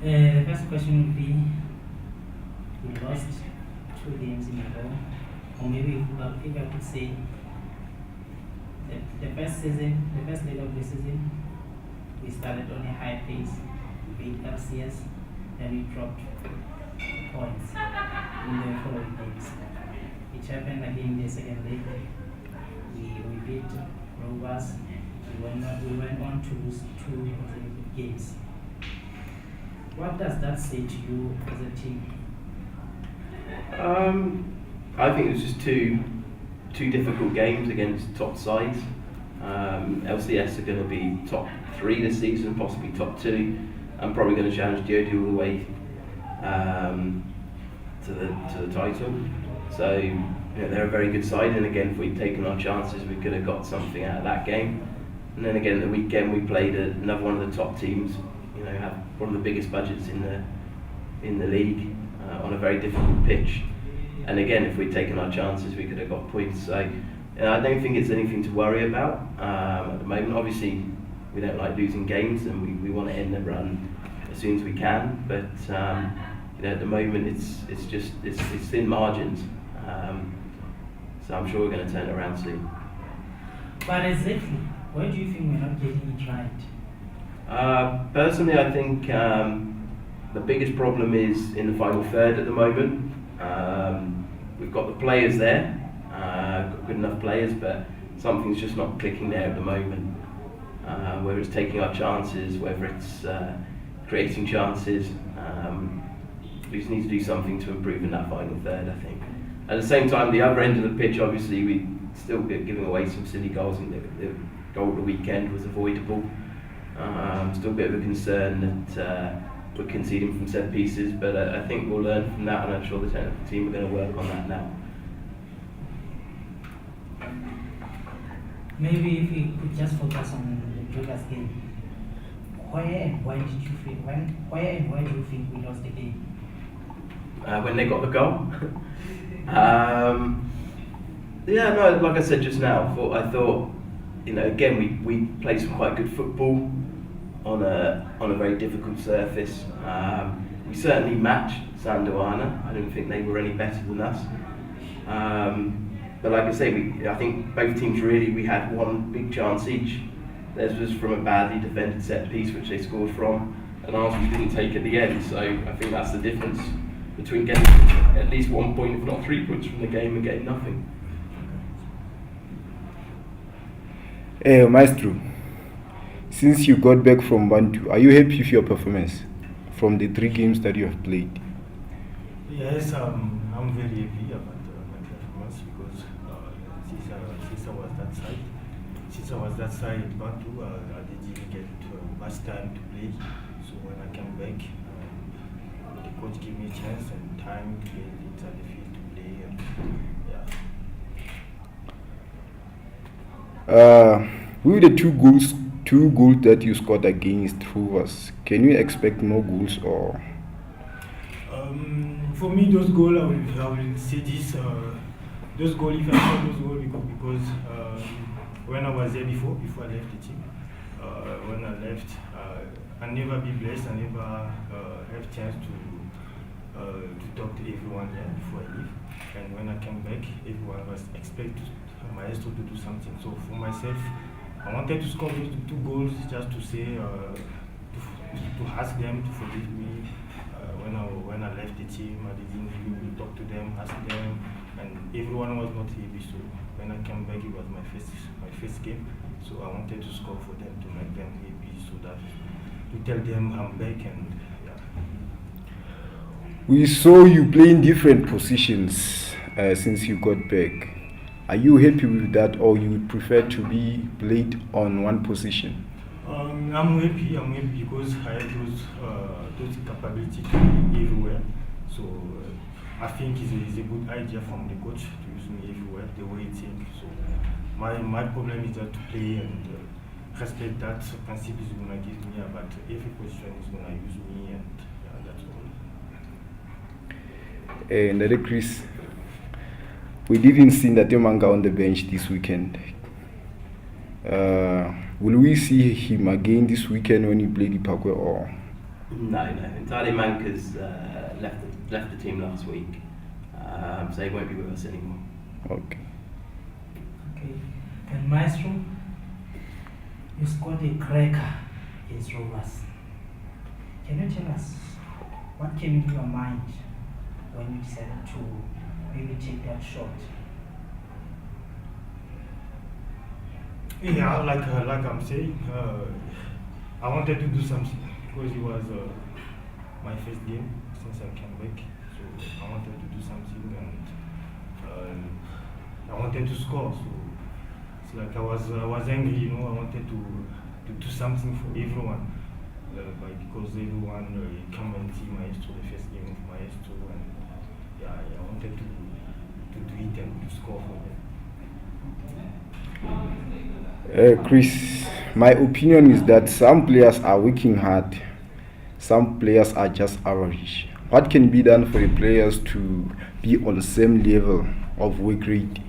The first question would be, we lost 2 games in a row, or maybe if I could say, the first leg of the season, we started on a high pace, we beat LCS, then we dropped points in the following games. It happened again in the second leg. We beat Rovers. We went on to lose 2 consecutive games. What does that say to you as a team? I think it was just two difficult games against top sides. LCS are going to be top 3 this season, possibly top 2. I'm probably going to challenge Diodi all the way to the title. So they're a very good side, and again, if we'd taken our chances, we could have got something out of that game. And then again, the weekend we played another one of the top teams. Have one of the biggest budgets in the league on a very difficult pitch. And again, if we'd taken our chances, we could have got points. So I don't think it's anything to worry about at the moment. Obviously, we don't like losing games, and we want to end the run as soon as we can. But at the moment, it's thin margins. So I'm sure we're going to turn it around soon. But exactly, why do you think we're not getting it right? Personally, I think the biggest problem is in the final third at the moment. We've got the players there, got good enough players, but something's just not clicking there at the moment. Whether it's taking our chances, whether it's creating chances, we just need to do something to improve in that final third, I think. At the same time, the other end of the pitch, obviously, we still giving away some silly goals. And the goal of the weekend was avoidable. Still a bit of a concern that we're conceding from set pieces, but I think we'll learn from that, and I'm sure the technical team are going to work on that now. Maybe if we could just focus on the previous game. Where and why do you think we lost the game? When they got the goal. Like I said just now, I thought, again, we played some quite good football on a very difficult surface. We certainly matched Sandoana. I don't think they were any better than us. But like I say, I think both teams we had one big chance each. Theirs was from a badly defended set piece, which they scored from, and ours we didn't take at the end. So I think that's the difference between getting at least 1 point, if not 3 points from the game, and getting nothing. Maestro, since you got back from Bantu, are you happy with your performance from the 3 games that you have played? Yes, I'm very happy about my performance because since I was that side at Bantu, I didn't get much time to play. So when I came back, the coach gave me a chance and time to get inside the field to play. With the two goals that you scored against Rovers, can you expect more goals or? For me, those goals, I will say this. Those goals, if I score those goals, because when I was there before I left the team, when I left, I never be blessed. I never have chance to talk to everyone there before I leave. And when I came back, everyone was expecting Maestro to do something. So for myself, I wanted to score those 2 goals just to say, to ask them to forgive me. When I left the team, I didn't really talk to them, ask them, and everyone was not happy. So when I came back, it was my first game. So I wanted to score for them to make them happy, so that to tell them I'm back and yeah. We saw you playing different positions since you got back. Are you happy with that, or you would prefer to be played on one position? I'm happy because I have those capability to be everywhere. So I think it's a good idea from the coach to use me everywhere, the way he thinks. So my problem is just to play and respect that principle is going to give me, but every position is going to use me, and that's all. And Chris, we didn't see Ntoya on the bench this weekend. Will we see him again this weekend when he play the Parkway, or? No. Entirely Manka's left the team last week, so he won't be with us anymore. Okay. Okay. And Maestro, you scored a cracker against Rovers. Can you tell us what came into your mind when you decided to maybe take that shot? Yeah, like I'm saying, I wanted to do something because it was my first game since I came back. So I wanted to do something, and I wanted to score. So it's like I was angry, you know. I wanted to do something for everyone, because everyone come and see Maestro, the first game of Maestro, and yeah, I wanted to do it and to score for them. Chris, my opinion is that some players are working hard, some players are just average. What can be done for the players to be on the same level of work rate?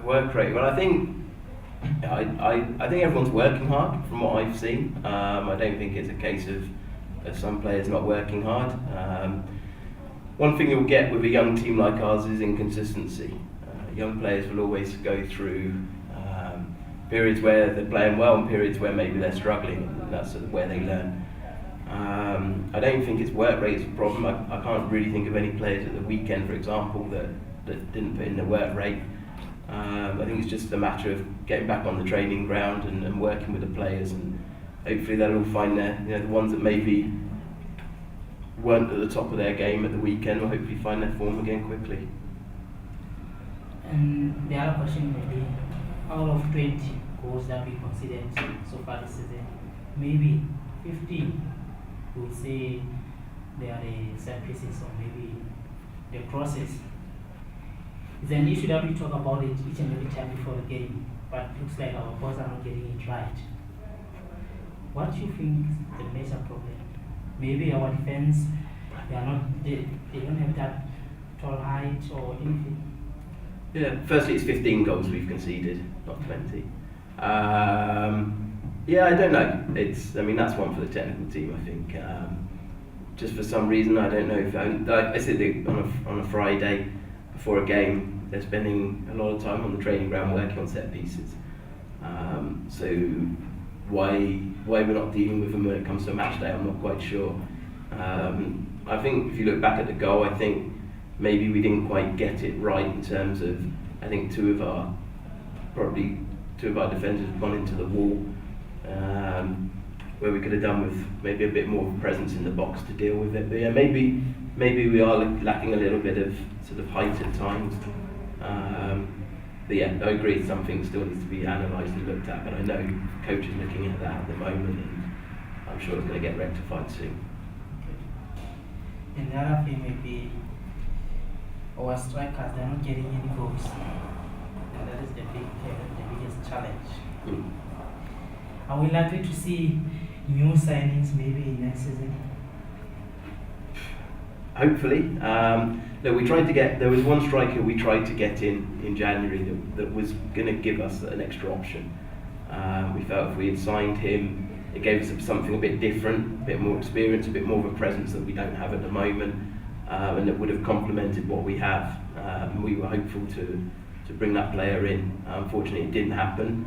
Work rate. Well, I think everyone's working hard from what I've seen. I don't think it's a case of some players not working hard. One thing you'll get with a young team like ours is inconsistency. Young players will always go through periods where they're playing well and periods where maybe they're struggling, and that's sort of where they learn. I don't think it's work rate is a problem. I can't really think of any players at the weekend, for example, that didn't put in the work rate. I think it's just a matter of getting back on the training ground and working with the players, and hopefully they'll all find the ones that maybe weren't at the top of their game at the weekend will hopefully find their form again quickly. And the other question would be, out of 20 goals that we considered so far this season, maybe 15 would say they are the set pieces or maybe the crosses. It's an issue that we talk about it each and every time before the game, but it looks like our boys are not getting it right. What do you think is the major problem? Maybe our defense, they don't have that tall height or anything. Yeah, firstly, it's 15 goals we've conceded, not 20. Yeah, I don't know. That's one for the technical team, I think. Just for some reason, I don't know if I said on a Friday before a game, they're spending a lot of time on the training ground working on set pieces. So why we're not dealing with them when it comes to a match day, I'm not quite sure. I think if you look back at the goal, I think maybe we didn't quite get it right in terms of, I think two of our defenders have gone into the wall, where we could have done with maybe a bit more of a presence in the box to deal with it. But yeah, maybe we are lacking a little bit of sort of height at times. But yeah, I agree, something still needs to be analysed and looked at, but I know coach is looking at that at the moment, and I'm sure it's going to get rectified soon. And the other thing may be our strikers, they're not getting any goals, and that is the biggest challenge. Are we likely to see new signings maybe next season? Hopefully. There was one striker we tried to get in January that was going to give us an extra option. We felt if we had signed him, it gave us something a bit different, a bit more experience, a bit more of a presence that we don't have at the moment, and that would have complemented what we have. We were hopeful to bring that player in. Unfortunately, it didn't happen.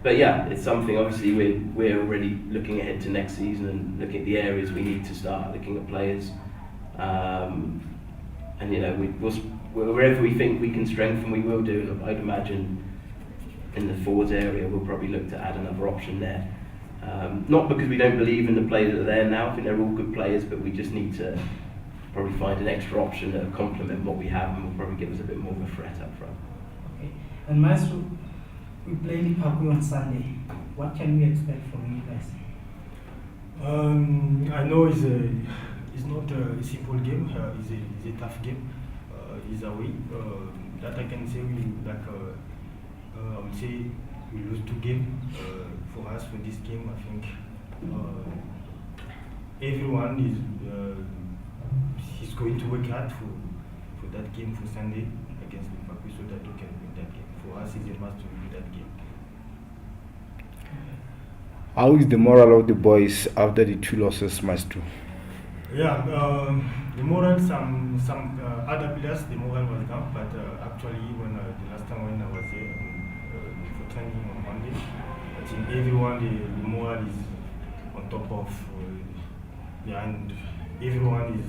But yeah, it's something. Obviously, we're already looking ahead to next season and looking at the areas we need to start looking at players. And wherever we think we can strengthen, we will do. And I'd imagine in the forwards area, we'll probably look to add another option there. Not because we don't believe in the players that are there now. I think they're all good players, but we just need to probably find an extra option that will complement what we have, and will probably give us a bit more of a threat up front. Okay. And Maestro, we play Liverpool on Sunday. What can we expect from you guys? I know it's not a simple game. It's a tough game. It's away. That I can say I would say we lose 2 games. For us, for this game, I think everyone is going to work hard for that game for Sunday against Liverpool, so that we can win that game. For us, it's a must to win that game. How is the morale of the boys after the 2 losses, Maestro? Yeah, the moral, some other players, the moral was down, but actually when the last time when I was there for training on Monday, I think everyone, the moral is on top of, yeah, and everyone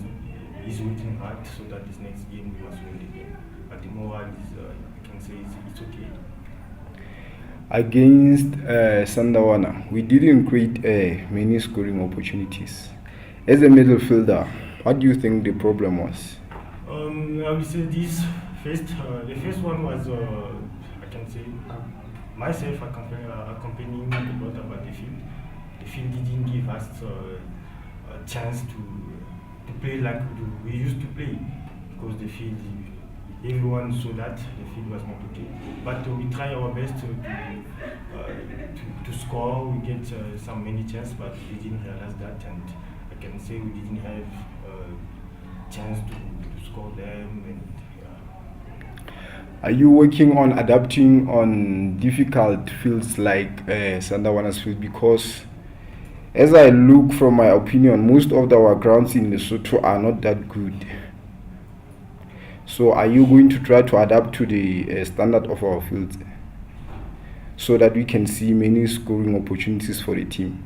is working hard so that this next game we must win the game. But the moral is, I can say it's okay. Against Sandawana, we didn't create many scoring opportunities. As a midfielder, what do you think the problem was? I will say this first. The first one was, I can say, myself accompanying the lot about the field. The field didn't give us a chance to play like we used to play, because the field, everyone saw that the field was not okay. But we try our best to score. We get some many chances, but we didn't realize that, and I can say we didn't have a chance to score them. And Are you working on adapting on difficult fields like Sandawana's field? Because as I look from my opinion, most of our grounds in Lesotho are not that good. So are you going to try to adapt to the standard of our fields so that we can see many scoring opportunities for the team?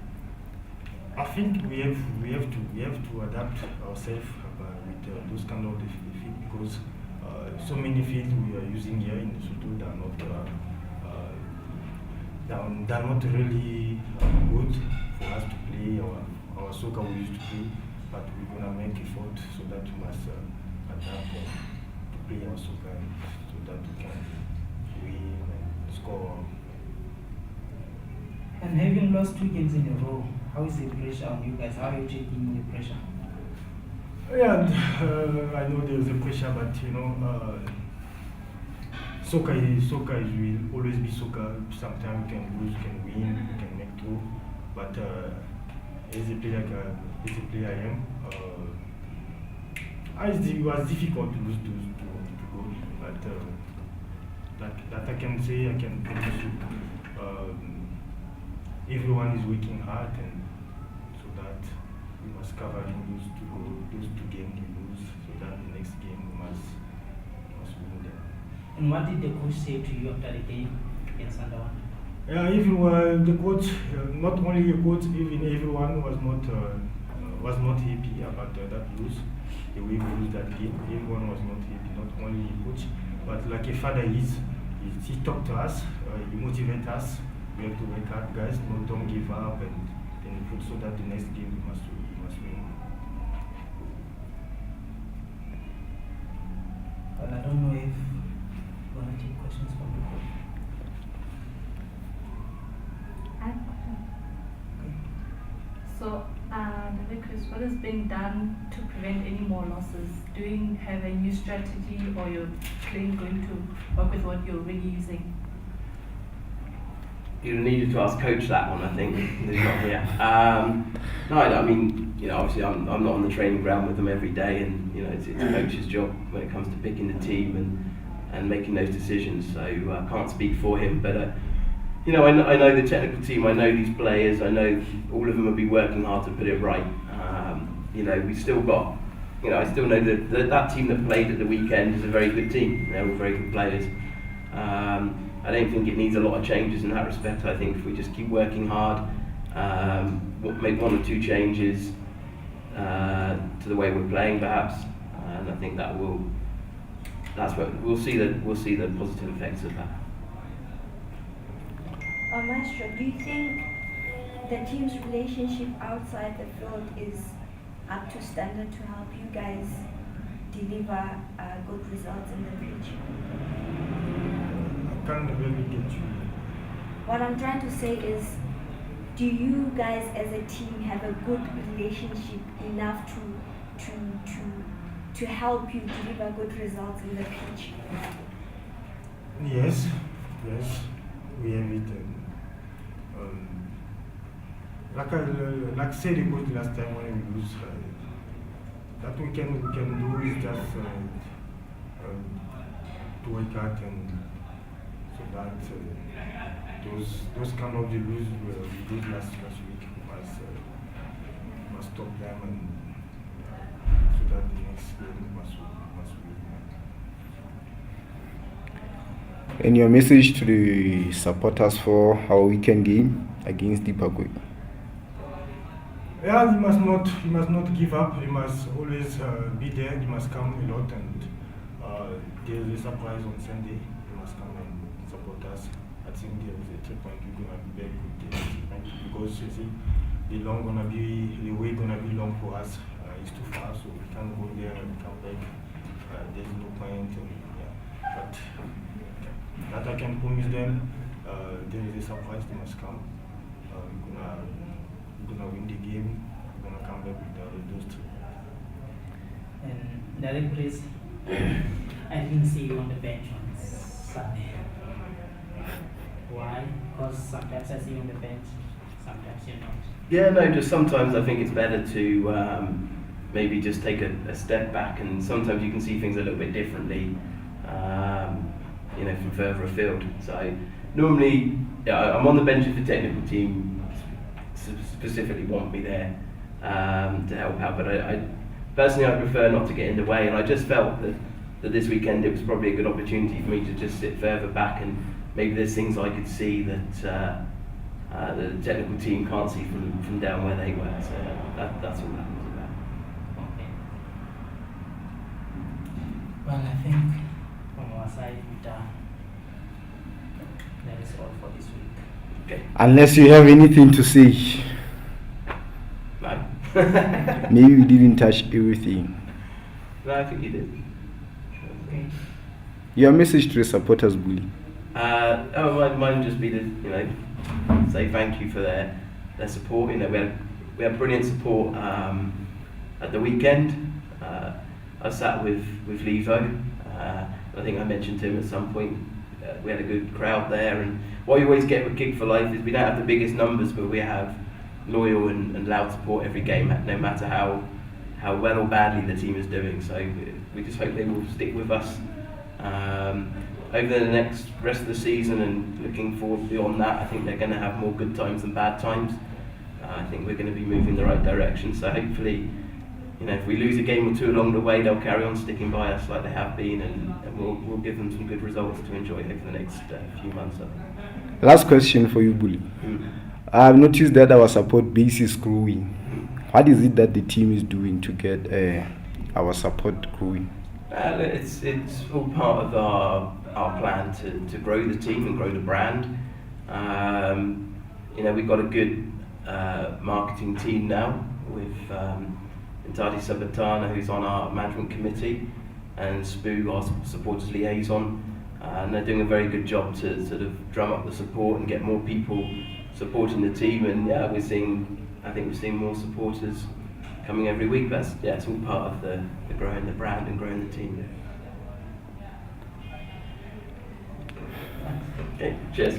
I think we have to adapt ourselves with those kind of field, because so many fields we are using here in Lesotho they're not really good for us to play our soccer we used to play, but we're gonna make effort so that we must adapt to play our soccer so that we can win and score. And having lost 2 games in a row, how is the pressure on you guys? How are you taking the pressure? Yeah, I know there's a pressure, but you know, soccer will always be soccer. Sometimes you can lose, you can win, you can make two. But as a player I am, it was difficult to lose to goal. But that I can say, I can promise you, everyone is working hard, and so that we must cover those 2 games we lose, so that the next game we must win them. And what did the coach say to you after the game against Sandawana? Yeah, everyone, the coach, not only the coach, even everyone was not happy about that lose, the way we lose that game. Everyone was not happy, not only the coach, but like a father is, he talked to us, he motivated us. We have to work hard, guys. Don't give up, and so that the next game we must win. Well, I don't know if you want to take questions from the coach. Okay. So, Chris, what has been done to prevent any more losses? Do you have a new strategy, or you're going to work with what you're already using? You needed to ask coach that one, I think. He's not here. No, I mean, you know, obviously I'm not on the training ground with them every day, and you know, it's a coach's job when it comes to picking the team and making those decisions. So I can't speak for him, but you know, I know the technical team. I know these players. I know all of them will be working hard to put it right. You know, we still got. You know, I still know that team that played at the weekend is a very good team. They're all very good players. I don't think it needs a lot of changes in that respect. I think if we just keep working hard, make 1 or 2 changes to the way we're playing, perhaps, and I think that's what we'll see the positive effects of that. Maestro, do you think the team's relationship outside the field is up to standard to help you guys deliver good results in the pitch? I can't really get you. What I'm trying to say is, do you guys as a team have a good relationship enough to help you deliver good results in the pitch? Yes, we have it. Like I said it was last time when we lose, that we can do is just to work out, and so that those kind of the lose we lose last week, we must stop them, and so that the next game must win. And your message to the supporters for our weekend game against Dipagwe? Yeah, you must not give up. You must always be there. You must come a lot, and there is a surprise on Sunday. You must come and support us. I think there is a 3 point. We're gonna be very good because you see, the way gonna be long for us. It's too far, so we can't go there and come back. There's no point. But that I can promise them. There is a surprise. They must come. We're gonna win the game. We're gonna come back with those two. And Derek, please, I didn't see you on the bench on Sunday. Why? Because sometimes I see you on the bench, sometimes you're not. Yeah, no, just sometimes I think it's better to maybe just take a step back, and sometimes you can see things a little bit differently, from further afield. So normally, I'm on the bench if the technical team specifically want me there to help out, but I personally I prefer not to get in the way, and I just felt that this weekend it was probably a good opportunity for me to just sit further back, and maybe there's things I could see that the technical team can't see from down where they were. So that's all that was about. Okay. Well, I think from our side we've done. That is all for this week. Okay. Unless you have anything to say. No. Maybe we didn't touch everything. No, I think you did. Okay. Your message to the supporters, Bully? Mine just be to say thank you for their support. We had brilliant support at the weekend. I sat with Levo. I think I mentioned to him at some point. We had a good crowd there, and what you always get with Kick4Life is we don't have the biggest numbers, but we have loyal and loud support every game, no matter how well or badly the team is doing. So we just hope they will stick with us over the next rest of the season, and looking forward beyond that. I think they're going to have more good times than bad times. I think we're going to be moving in the right direction. So hopefully, if we lose a game or two along the way, they'll carry on sticking by us like they have been, and we'll give them some good results to enjoy over the next few months. Last question for you, Bully. I've noticed that our support base is growing. What is it that the team is doing to get our support growing? It's all part of our plan to grow the team and grow the brand. We've got a good marketing team now with Ntoya who's on our management committee, and Spoo, our supporters liaison, and they're doing a very good job to sort of drum up the support and get more people supporting the team. And we're seeing more supporters coming every week. But it's all part of the growing the brand and growing the team. Okay, cheers.